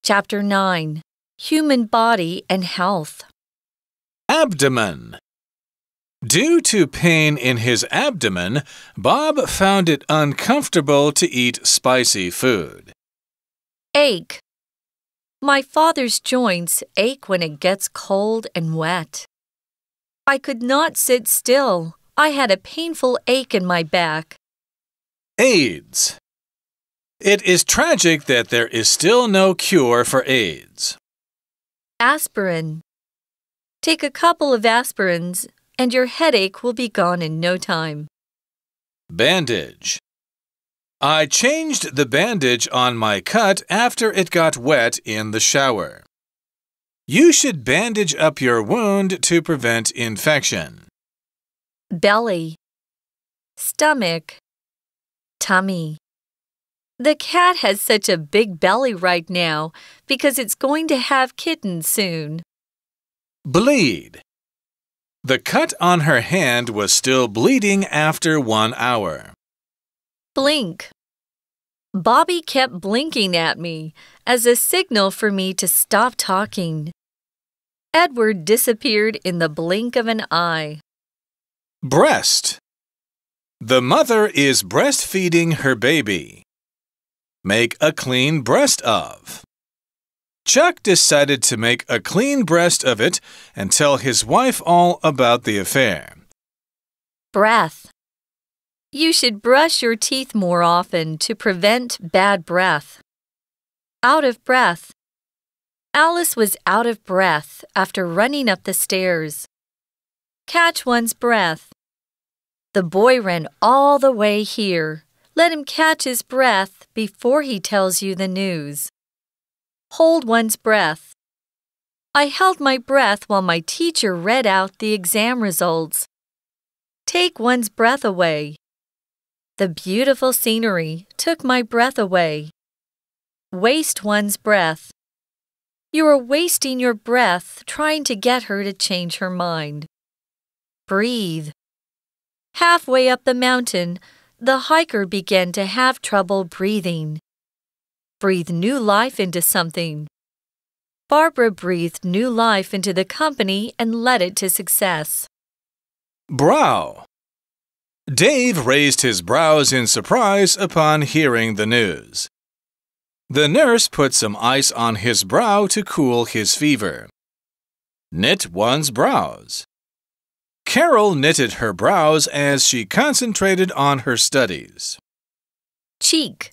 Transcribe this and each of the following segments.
Chapter 9. Human Body and Health. Abdomen. Due to pain in his abdomen, Bob found it uncomfortable to eat spicy food. Ache. My father's joints ache when it gets cold and wet. I could not sit still. I had a painful ache in my back. AIDS. It is tragic that there is still no cure for AIDS. Aspirin. Take a couple of aspirins and your headache will be gone in no time. Bandage. I changed the bandage on my cut after it got wet in the shower. You should bandage up your wound to prevent infection. Belly. Stomach. Tummy. The cat has such a big belly right now because it's going to have kittens soon. Bleed. The cut on her hand was still bleeding after 1 hour. Blink. Bobby kept blinking at me as a signal for me to stop talking. Edward disappeared in the blink of an eye. Breast. The mother is breastfeeding her baby. Make a clean breast of. Chuck decided to make a clean breast of it and tell his wife all about the affair. Breath. You should brush your teeth more often to prevent bad breath. Out of breath. Alice was out of breath after running up the stairs. Catch one's breath. The boy ran all the way here. Let him catch his breath before he tells you the news. Hold one's breath. I held my breath while my teacher read out the exam results. Take one's breath away. The beautiful scenery took my breath away. Waste one's breath. You are wasting your breath trying to get her to change her mind. Breathe. Halfway up the mountain, the hiker began to have trouble breathing. Breathe new life into something. Barbara breathed new life into the company and led it to success. Brow. Dave raised his brows in surprise upon hearing the news. The nurse put some ice on his brow to cool his fever. Knit one's brows. Carol knitted her brows as she concentrated on her studies. Cheek.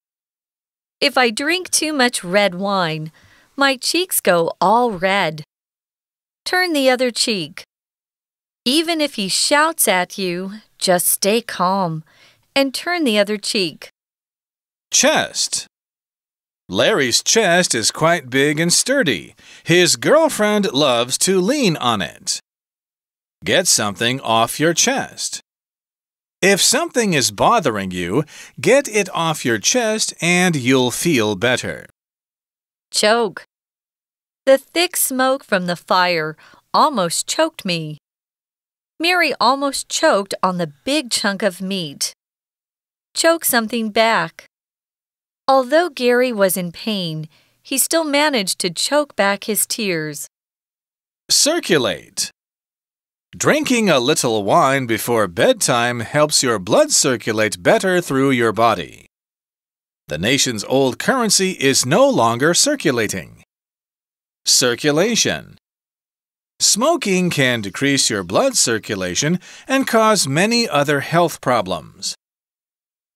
If I drink too much red wine, my cheeks go all red. Turn the other cheek. Even if he shouts at you, just stay calm and turn the other cheek. Chest. Larry's chest is quite big and sturdy. His girlfriend loves to lean on it. Get something off your chest. If something is bothering you, get it off your chest and you'll feel better. Choke. The thick smoke from the fire almost choked me. Mary almost choked on the big chunk of meat. Choke something back. Although Gary was in pain, he still managed to choke back his tears. Circulate. Drinking a little wine before bedtime helps your blood circulate better through your body. The nation's old currency is no longer circulating. Circulation. Smoking can decrease your blood circulation and cause many other health problems.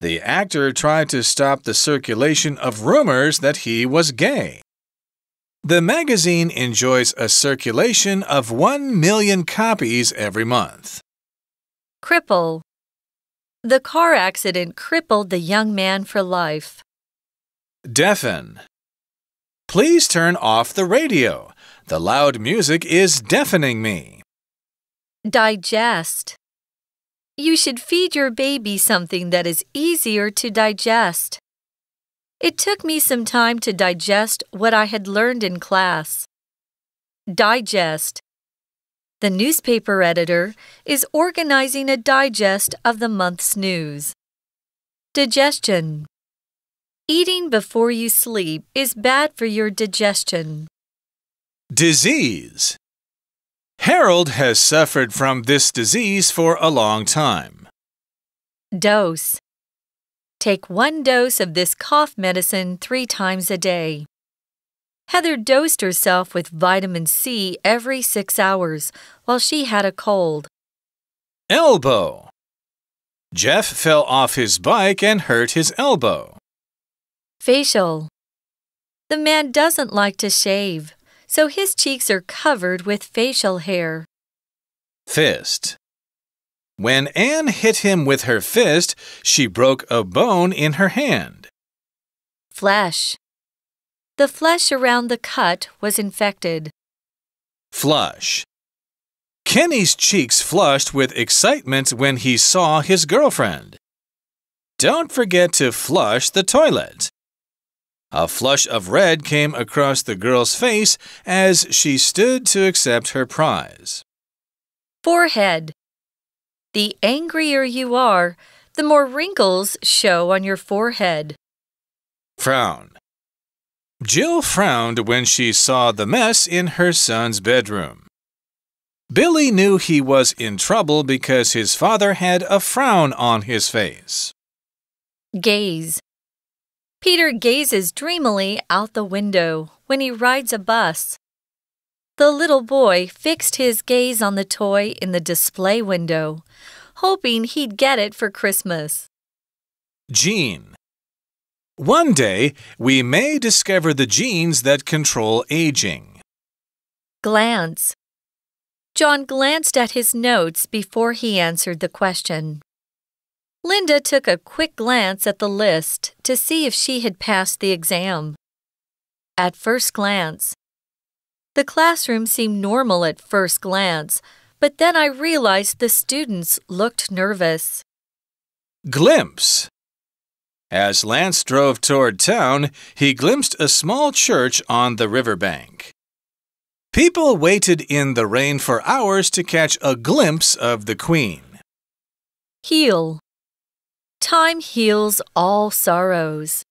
The actor tried to stop the circulation of rumors that he was gay. The magazine enjoys a circulation of 1 million copies every month. Cripple. The car accident crippled the young man for life. Deafen. Please turn off the radio. The loud music is deafening me. Digest. You should feed your baby something that is easier to digest. It took me some time to digest what I had learned in class. Digest. The newspaper editor is organizing a digest of the month's news. Digestion. Eating before you sleep is bad for your digestion. Disease. Harold has suffered from this disease for a long time. Dose. Take 1 dose of this cough medicine 3 times a day. Heather dosed herself with vitamin C every 6 hours while she had a cold. Elbow. Jeff fell off his bike and hurt his elbow. Facial. The man doesn't like to shave, so his cheeks are covered with facial hair. Fist. When Anne hit him with her fist, she broke a bone in her hand. Flesh. The flesh around the cut was infected. Flush. Kenny's cheeks flushed with excitement when he saw his girlfriend. Don't forget to flush the toilet. A flush of red came across the girl's face as she stood to accept her prize. Forehead. The angrier you are, the more wrinkles show on your forehead. Frown. Jill frowned when she saw the mess in her son's bedroom. Billy knew he was in trouble because his father had a frown on his face. Gaze. Peter gazes dreamily out the window when he rides a bus. The little boy fixed his gaze on the toy in the display window, hoping he'd get it for Christmas. Gene. One day, we may discover the genes that control aging. Glance. John glanced at his notes before he answered the question. Linda took a quick glance at the list to see if she had passed the exam. At first glance. The classroom seemed normal at first glance, but then I realized the students looked nervous. Glimpse. As Lance drove toward town, he glimpsed a small church on the riverbank. People waited in the rain for hours to catch a glimpse of the Queen. Heal. Time heals all sorrows.